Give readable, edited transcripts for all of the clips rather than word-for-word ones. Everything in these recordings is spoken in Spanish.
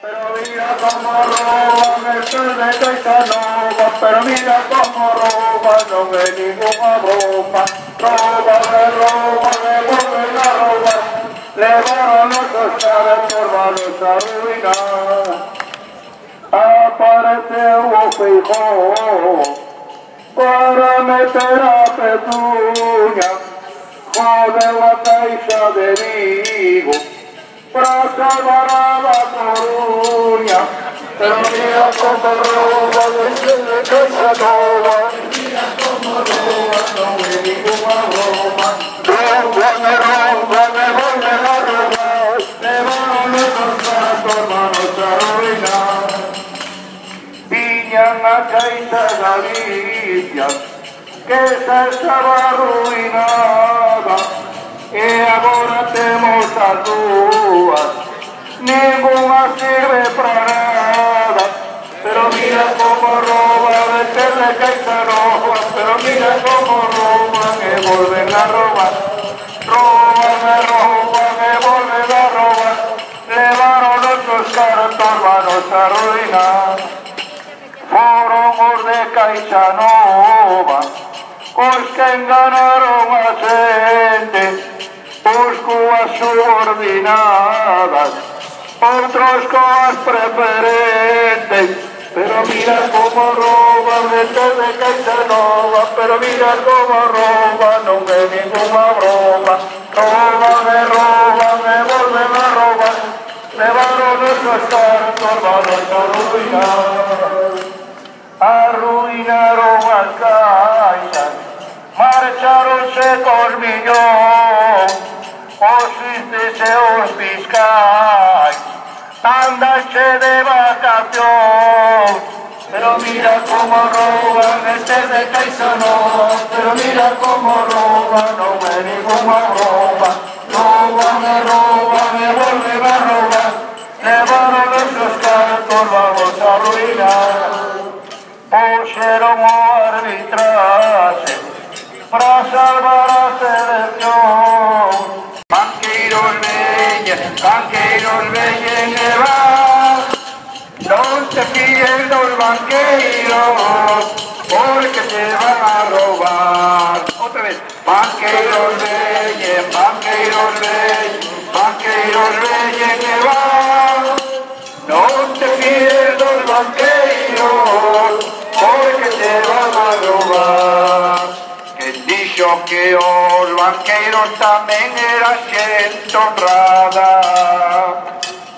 Pero mira cómo roban el de Caixanova, pero mira cómo roban, no ve ninguna broma. Roban, me vuelven a robar, le van a los caras por malos arruinar. Aparece un Feijóo para meter a Petunia, joder la Caixa de Vigo, para salvar a La Coruña. Pero mira cómo roba desde Caixanova, mira cómo roba, no ve ninguna broma. Roba, me vuelven a robar, le van a nuestros hermanos a arruinar. Viñan a Caixa Galicia, que xa estaba arruinada, e agora temos as dúas, ninguna sirve para nada. Pero mira como roba desde Caixanova, pero mira como roban e volven a robar. Roban e volven a robar, levaron outros cartos, vanos a arruinar. Foron os de Caixanova os que enganaron a xente, uns coas subordinadas, outros coas preferentes. Pero mira como roban desde Caixanova, pero mira como roban, non é ninguna broma. Roban e volven a robar, levaron nuestros cartos, vanos a arruinar. Arruinaron as caixas, marcharonse cos millóns, os xuíces e os fiscais andanche de vacacións. Pero mira como roban este de Caixanova, pero mira como roban, non é ninguna broma. Roban e volven a robar, levaron esos cartos, vamos a arruinar. Puxeron o arbitraxe para salvar a selección. Banqueiros veñen e van, non te fíes dos banqueiros, porque te van a robar. Outra vez. Banqueiros veñen e van, non te fíes dos banqueiros, porque te van a robar. Quen dixo que os banqueiros tamén era xente honrada?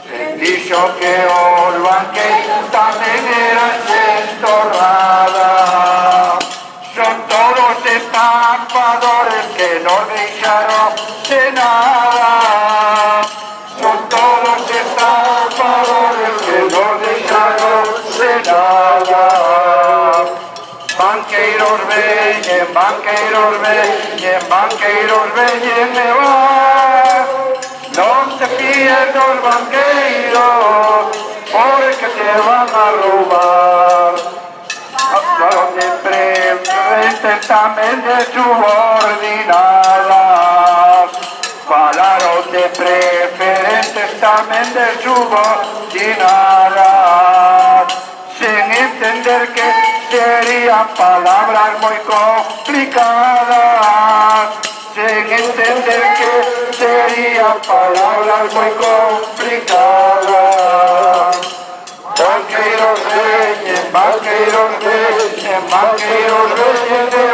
Quen dixo que os banqueiros tamén era xente honrada? Son todos estafadores que nos deixaron de nada. Son todos estafadores que nos deixaron de nada. Banqueiros veñen e van, non te fíes dos banqueiros, porque te van a roubar. Falaron de preferentes tamén de subordinadas, falaron de preferentes tamén de subordinadas, sen entender que serían palabras moi complicadas, sen entender que serían palabras moi complicadas. Banqueiros veñen